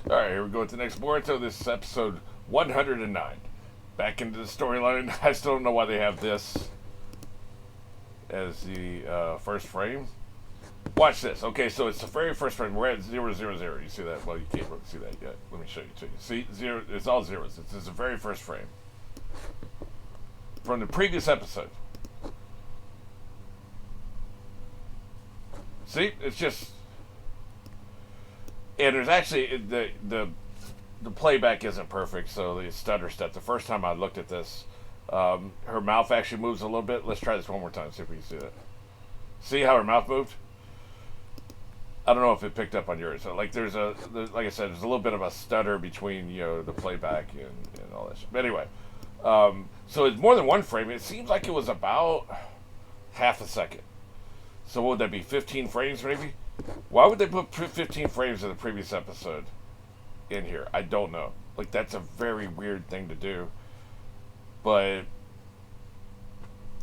Alright, here we go with the next Boruto. This is episode 109. Back into the storyline. I still don't know why they have this as the first frame. Watch this. Okay, so it's the very first frame. We're at 000. You see that? Well, you can't really see that yet. Let me show you to you. See, zero. It's all zeros. It's the very first frame from the previous episode. See, it's just, and there's actually the playback isn't perfect, so the stutter step. The first time I looked at this, her mouth actually moves a little bit. Let's try this one more time. See if we can see that. See how her mouth moved? I don't know if it picked up on yours. So, like like I said, there's a little bit of a stutter between the playback and all that shit. But anyway, so it's more than one frame. It seems like it was about half a second. So what would that be? 15 frames maybe? Why would they put 15 frames of the previous episode in here? I don't know. Like, that's a very weird thing to do. But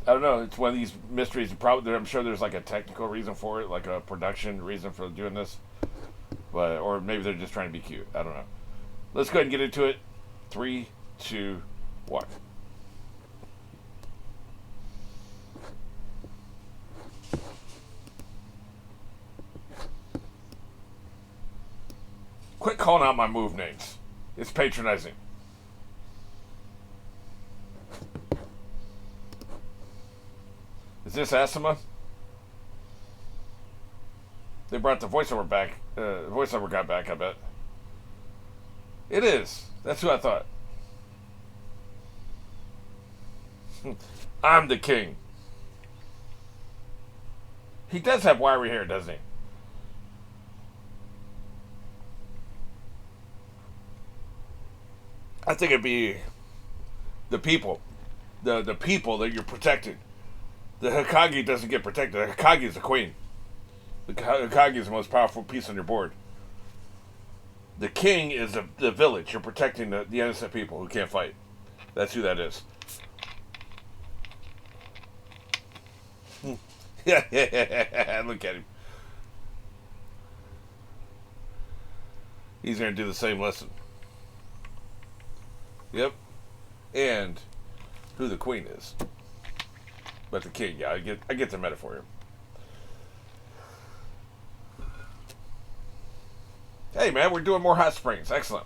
I don't know. It's one of these mysteries. Probably, I'm sure there's like a technical reason for it, like a production reason for doing this. But or maybe they're just trying to be cute. I don't know. Let's go ahead and get into it. 3, 2, 1. Quit calling out my move names. It's patronizing. Is this Asama? They brought the voiceover back. Voiceover guy back, I bet. It is. That's who I thought. I'm the king. He does have wiry hair, doesn't he? I think it'd be the people. The people that you're protecting. The Hokage doesn't get protected. The Hokage is the queen. The Hokage is the most powerful piece on your board. The king is the village. You're protecting the innocent people who can't fight. That's who that is. Yeah, look at him. He's going to do the same lesson. Yep. And who the queen is. But the king, yeah, I get the metaphor here. Hey man, we're doing more hot springs. Excellent.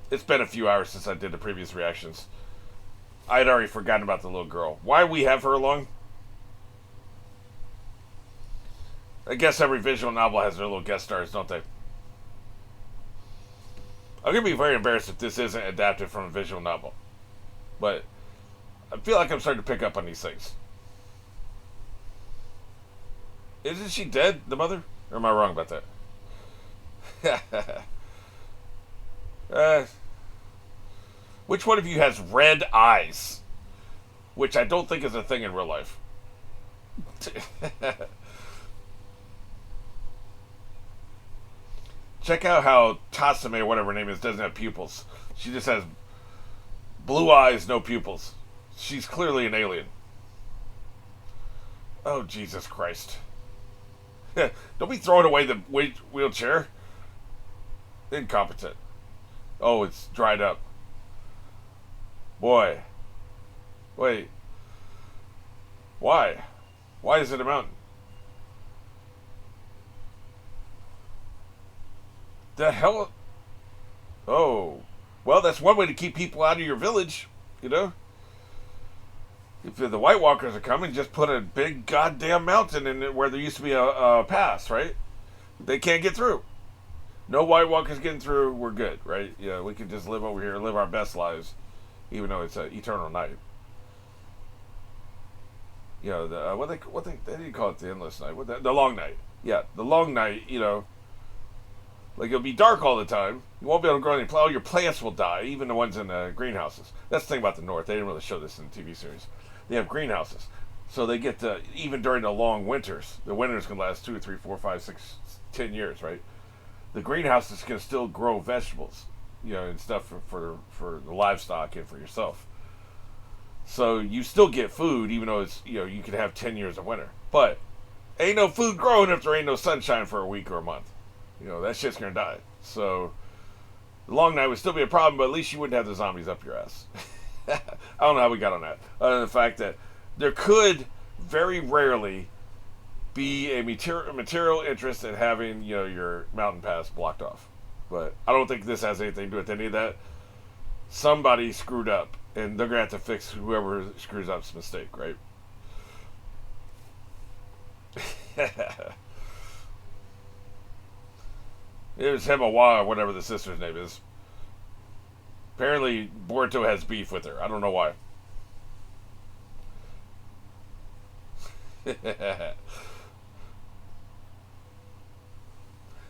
It's been a few hours since I did the previous reactions. I had already forgotten about the little girl. Why we have her along? I guess every visual novel has their little guest stars, don't they? I'm going to be very embarrassed if this isn't adapted from a visual novel. But I feel like I'm starting to pick up on these things. Isn't she dead, the mother? Or am I wrong about that? Which one of you has red eyes? Which I don't think is a thing in real life. Check out how Tasame, or whatever her name is, doesn't have pupils. She just has blue eyes, no pupils. She's clearly an alien. Oh, Jesus Christ. Don't be throwing away the wheelchair. Incompetent. Oh, it's dried up. Boy. Wait. Why? Why is it a mountain? The hell? Oh. Well, that's one way to keep people out of your village, you know? If the White Walkers are coming, just put a big goddamn mountain in it where there used to be a pass, right? They can't get through. No White Walkers getting through, we're good, right? Yeah, we can just live over here, live our best lives, even though it's an eternal night. You know, what they didn't call it the endless night. The long night. Yeah, the long night, you know. Like, it'll be dark all the time. You won't be able to grow any plants. All your plants will die, even the ones in the greenhouses. That's the thing about the North. They didn't really show this in the TV series. They have greenhouses. So they get to, even during the long winters, the winters can last 2, 3, 4, 5, 6, 10 years, right? The greenhouses can still grow vegetables, you know, and stuff for the livestock and for yourself. So you still get food, even though it's, you know, you could have 10 years of winter. But ain't no food growing if there ain't no sunshine for a week or a month. That shit's gonna die. So the long night would still be a problem, but at least you wouldn't have the zombies up your ass. I don't know how we got on that. Other than the fact that there could very rarely be a material interest in having your mountain pass blocked off. But I don't think this has anything to do with any of that. Somebody screwed up, and they're gonna have to fix whoever screws up's mistake, right? It was Hemawa or whatever the sister's name is. Apparently, Boruto has beef with her. I don't know why.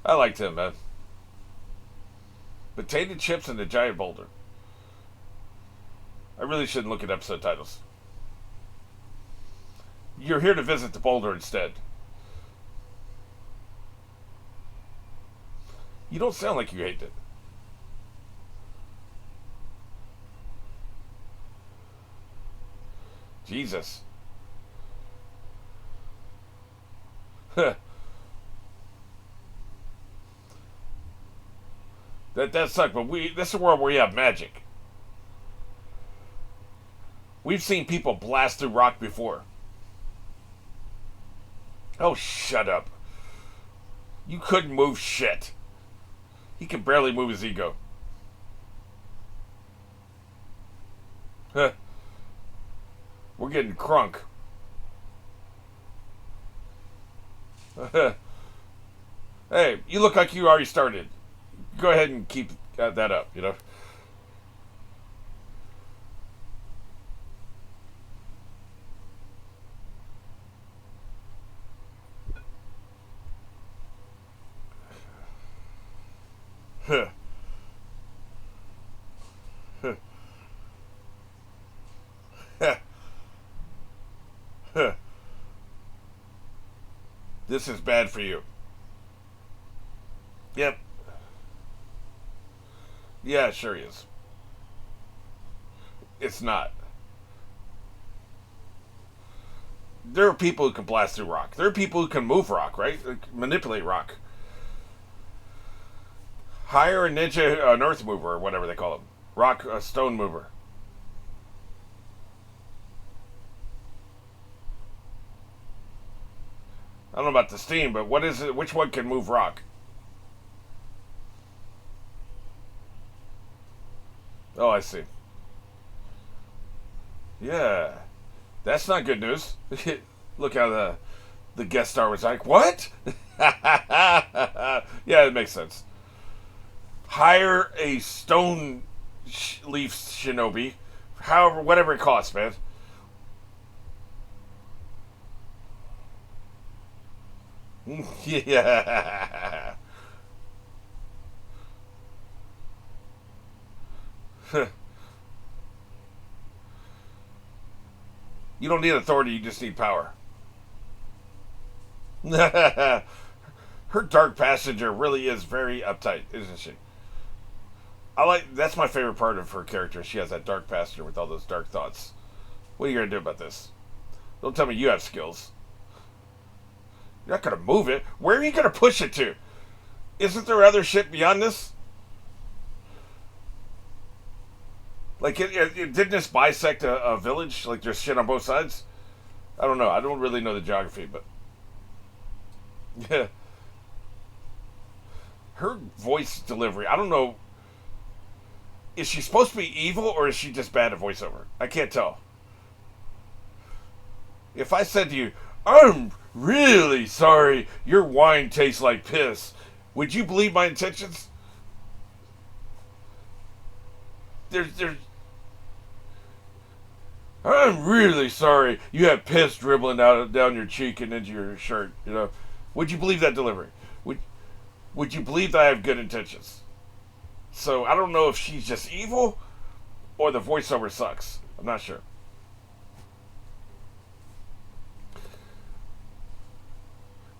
I liked him, man. Potato chips and a giant boulder. I really shouldn't look at episode titles. You're here to visit the boulder instead. You don't sound like you hate it. Jesus. that sucks, but this is a world where we have magic. We've seen people blast through rock before. Oh, shut up. You couldn't move shit. He can barely move his ego. Huh. We're getting crunk. Hey, you look like you already started. Go ahead and keep that up, This is bad for you. Yep. Yeah, it sure is. It's not. There are people who can blast through rock. There are people who can move rock, right? Manipulate rock. Hire a ninja, an earth mover, or whatever they call them. Rock, a stone mover. I don't know about the steam, but what is it? Which one can move rock? Oh, I see. Yeah, that's not good news. Look how the guest star was like, "What?" Yeah, it makes sense. Hire a stone leaf shinobi, however, whatever it costs, man. Yeah. You don't need authority, you just need power. Her dark passenger really is very uptight, isn't she? That's my favorite part of her character. She has that dark passenger with all those dark thoughts. What are you gonna do about this? Don't tell me you have skills. You're not gonna move it. Where are you gonna push it to? Isn't there other shit beyond this? Like, didn't this bisect a village? Like, there's shit on both sides? I don't know. I don't really know the geography, but yeah, her voice delivery. I don't know. Is she supposed to be evil or is she just bad at voiceover? I can't tell. If I said to you, "I'm really sorry, your wine tastes like piss," would you believe my intentions? There's. I'm really sorry. You have piss dribbling down your cheek and into your shirt. Would you believe that delivery? Would you believe that I have good intentions? So I don't know if she's just evil or the voiceover sucks. I'm not sure.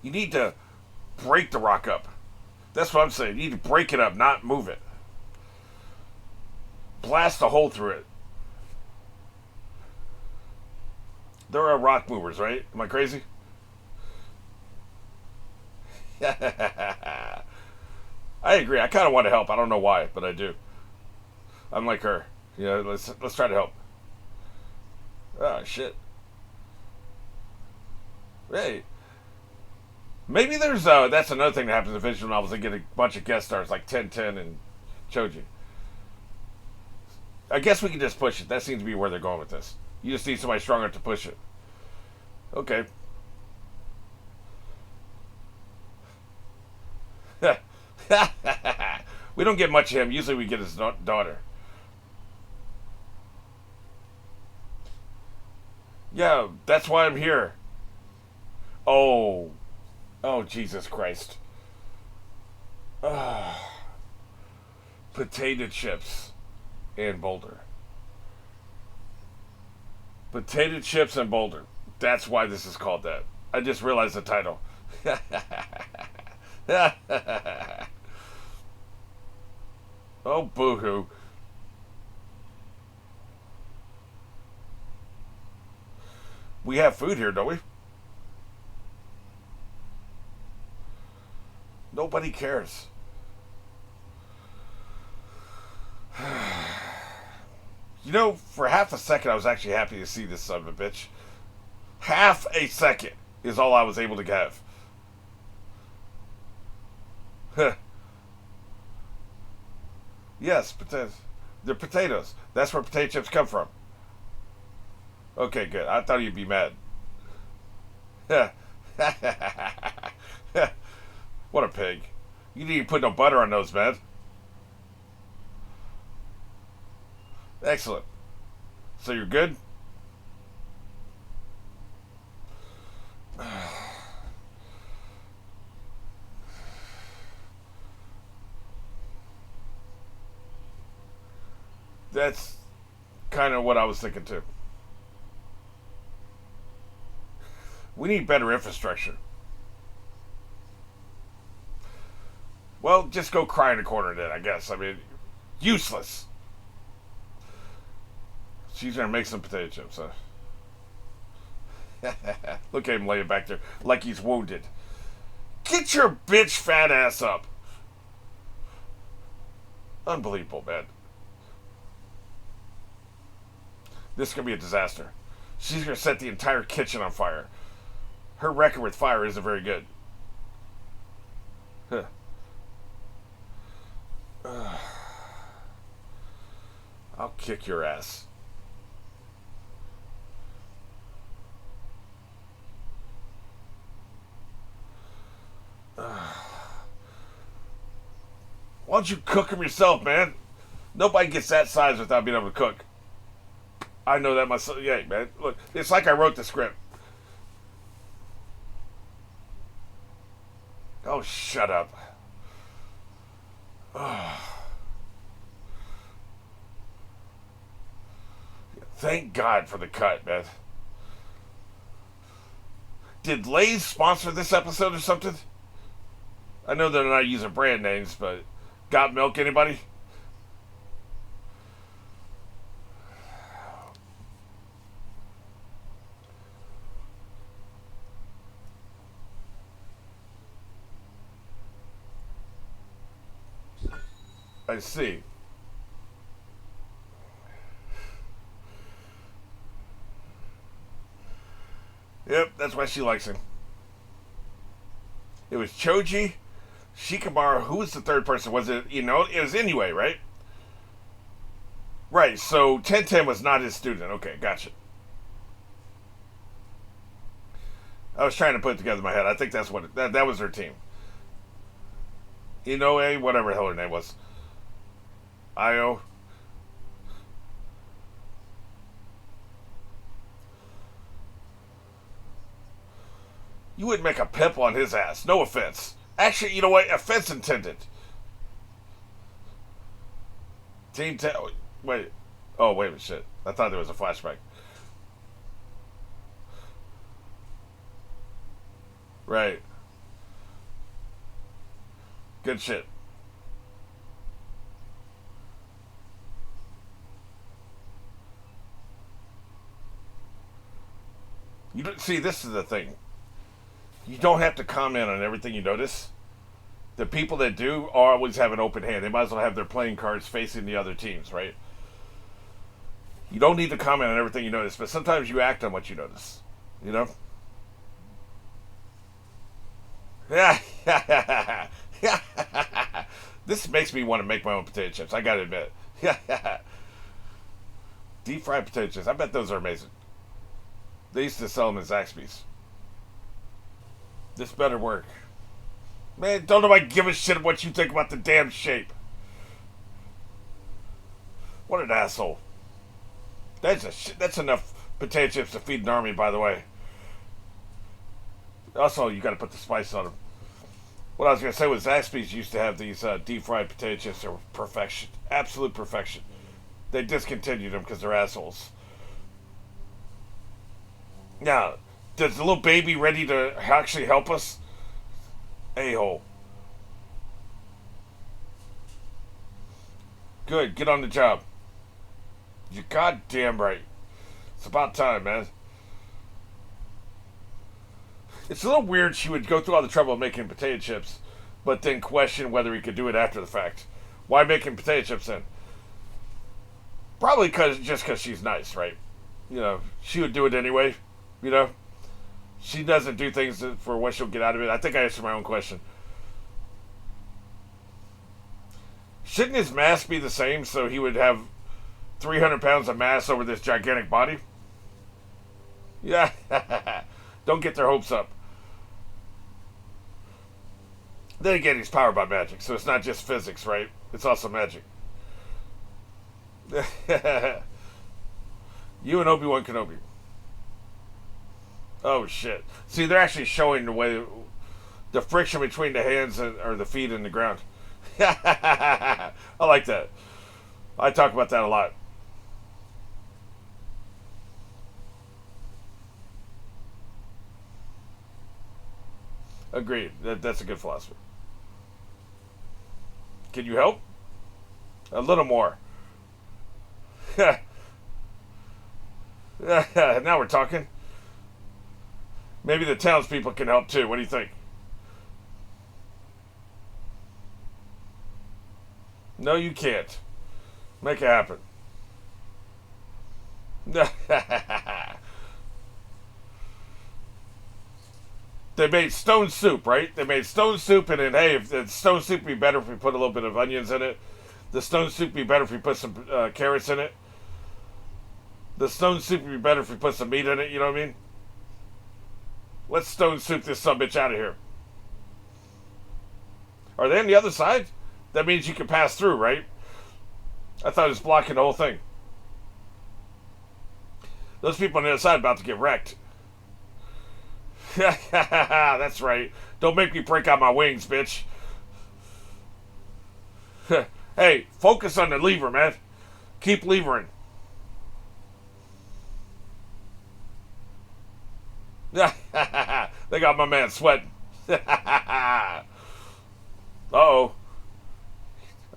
You need to break the rock up. That's what I'm saying. You need to break it up, not move it. Blast a hole through it. There are rock movers, right? Am I crazy? I agree. I kind of want to help. I don't know why, but I do. I'm like her. Yeah, let's try to help. Oh shit. Hey, maybe there's that's another thing that happens in visual novels. They get a bunch of guest stars like 1010 and Choji. I guess we can just push it. That seems to be where they're going with this. You just need somebody strong enough to push it. Okay. We don't get much of him. Usually we get his daughter. Yeah, that's why I'm here. Oh. Oh, Jesus Christ. Potato chips and Boulder. Potato chips and Boulder. That's why this is called that. I just realized the title. Oh, boo-hoo. We have food here, don't we? Nobody cares. You know, for half a second, I was actually happy to see this son of a bitch. Half a second is all I was able to have. Yes, potatoes. They're potatoes. That's where potato chips come from. Okay, good. I thought you'd be mad. What a pig. You didn't even put no butter on those, man. Excellent. So you're good? That's kind of what I was thinking too. We need better infrastructure. Well, just go cry in a corner then, I guess. I mean, useless. She's gonna make some potato chips, huh? Look at him laying back there like he's wounded. Get your bitch fat ass up. Unbelievable, man. This is gonna be a disaster. She's gonna set the entire kitchen on fire. Her record with fire isn't very good. Huh. I'll kick your ass. Why don't you cook them yourself, man? Nobody gets that size without being able to cook. I know that myself. Yeah, man. Look, it's like I wrote the script. Oh, shut up. Thank God for the cut, man. Did Lay's sponsor this episode or something? I know they're not using brand names, but Got Milk, anybody? I see. Yep, that's why she likes him. It was Choji, Shikamaru. Who was the third person? Was it, it was Inoue, right? Right, so 1010 was not his student. Okay, gotcha. I was trying to put it together in my head. I think that's what that was her team. Inoue, whatever the hell her name was. Io. You wouldn't make a pimple on his ass. No offense. Actually, you know what? Offense intended. Team 10. Wait. Oh, wait a minute. Shit. I thought there was a flashback. Right. Good shit. You don't see. This is the thing. You don't have to comment on everything you notice. The people that do always have an open hand. They might as well have their playing cards facing the other teams, right? You don't need to comment on everything you notice, but sometimes you act on what you notice. You know? Yeah. This makes me want to make my own potato chips. I gotta admit. Deep fried potato chips. I bet those are amazing. They used to sell them at Zaxby's. This better work. Man, don't nobody give a shit what you think about the damn shape. What an asshole. That's enough potato chips to feed an army, by the way. Also, you gotta put the spice on them. What I was gonna say was Zaxby's used to have these deep fried potato chips that were perfection. Absolute perfection. They discontinued them because they're assholes. Now, does the little baby ready to actually help us? A-hole. Good, get on the job. You're goddamn right. It's about time, man. It's a little weird she would go through all the trouble of making potato chips, but then question whether he could do it after the fact. Why making potato chips then? Probably just because she's nice, right? You know, she would do it anyway. You know? She doesn't do things for what she'll get out of it. I think I answered my own question. Shouldn't his mass be the same so he would have 300 pounds of mass over this gigantic body? Yeah. Don't get their hopes up. Then again, he's powered by magic, so it's not just physics, right? It's also magic. You and Obi-Wan Kenobi. Oh shit! See, they're actually showing the way, the friction between the hands or the feet and the ground. I like that. I talk about that a lot. Agreed. That's a good philosophy. Can you help? A little more. Now we're talking. Maybe the townspeople can help too. What do you think? No, you can't. Make it happen. They made stone soup, right? They made stone soup, and then, hey, if the stone soup would be better if we put a little bit of onions in it. The stone soup would be better if we put some carrots in it. The stone soup would be better if we put some meat in it, you know what I mean? Let's stone soup this sumbitch out of here. Are they on the other side? That means you can pass through, right? I thought it was blocking the whole thing. Those people on the other side are about to get wrecked. That's right. Don't make me break out my wings, bitch. Hey, focus on the lever, man. Keep levering. They got my man sweating. Uh-oh.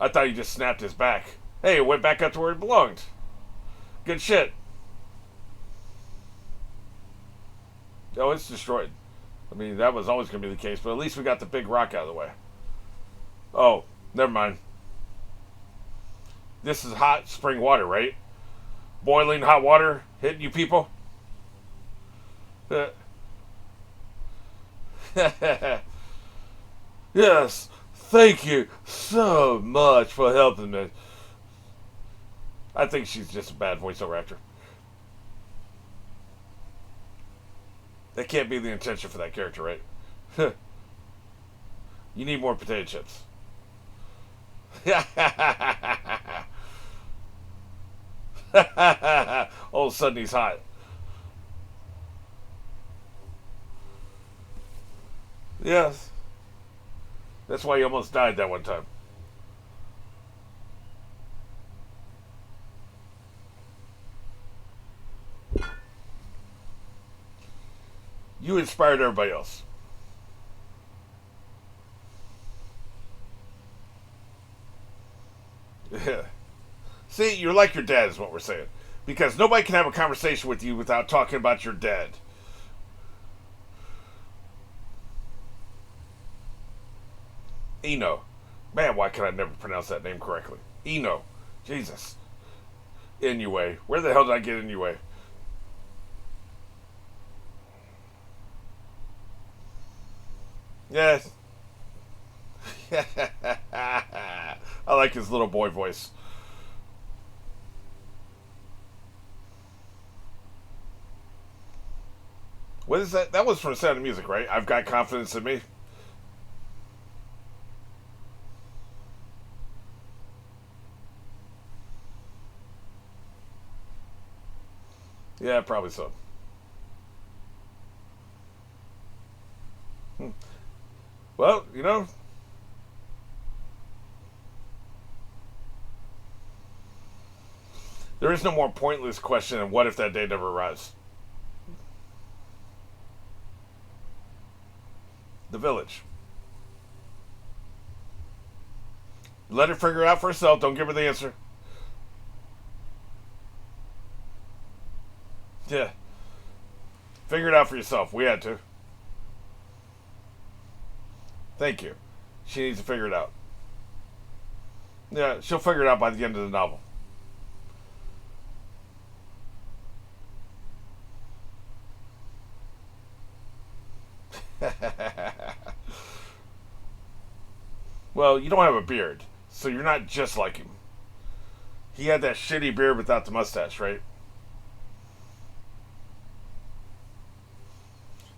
I thought he just snapped his back. Hey, it went back up to where it belonged. Good shit. Oh, it's destroyed. I mean, that was always going to be the case, but at least we got the big rock out of the way. Oh, never mind. This is hot spring water, right? Boiling hot water hitting you people? Yes, thank you so much for helping me. I think she's just a bad voiceover actor. That can't be the intention for that character, right? You need more potato chips. All of a sudden he's hot. Yes. That's why he almost died that one time. You inspired everybody else. Yeah. See, you're like your dad is what we're saying. Because nobody can have a conversation with you without talking about your dad. Eno. Man, why can I never pronounce that name correctly? Eno. Jesus. Inoue. Where the hell did I get Inoue? Yes. I like his little boy voice. What is that? That was from Sound of Music, right? I've got confidence in me. Yeah, probably so. Hmm. Well, there is no more pointless question than what if that day never arrives? The village. Let her figure it out for herself. Don't give her the answer. Yeah. Figure it out for yourself. We had to. Thank you. She needs to figure it out. Yeah, she'll figure it out by the end of the novel. Well, you don't have a beard, so you're not just like him. He had that shitty beard without the mustache, right?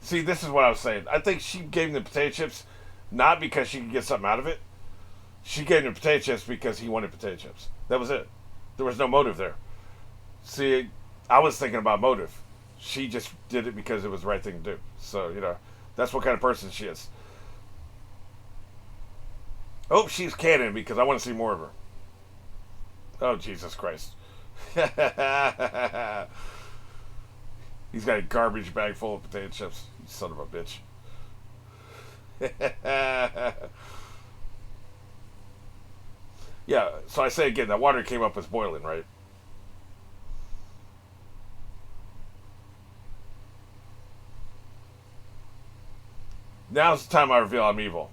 See, this is what I was saying. I think she gave him the potato chips not because she could get something out of it. She gave him the potato chips because he wanted potato chips. That was it. There was no motive there. See, I was thinking about motive. She just did it because it was the right thing to do. So, that's what kind of person she is. Oh, she's canon because I want to see more of her. Oh, Jesus Christ. He's got a garbage bag full of potato chips. You son of a bitch. Yeah, so I say again, that water came up as boiling, right? Now's the time I reveal I'm evil.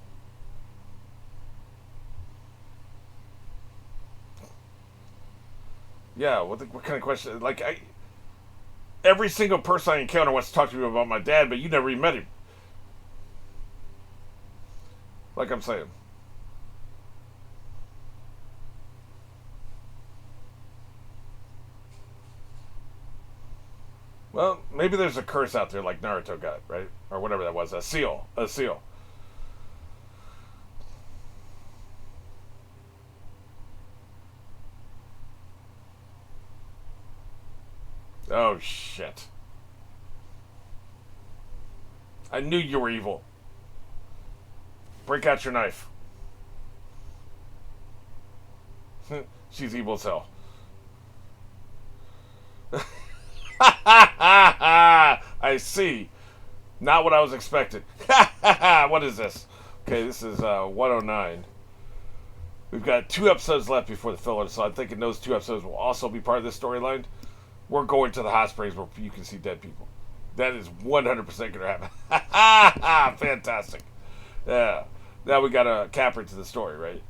Yeah, what kind of question? Like, every single person I encounter wants to talk to me about my dad, but you never even met him. Like I'm saying. Well, maybe there's a curse out there like Naruto got, right? Or whatever that was. A seal. A seal. Oh, shit. I knew you were evil. Break out your knife. She's evil as hell. I see. Not what I was expecting. What is this? Okay, this is 109. We've got 2 episodes left before the filler, so I'm thinking those 2 episodes will also be part of this storyline. We're going to the hot springs where you can see dead people. That is 100% going to happen. Fantastic. Yeah. Now we got a capper to the story, right?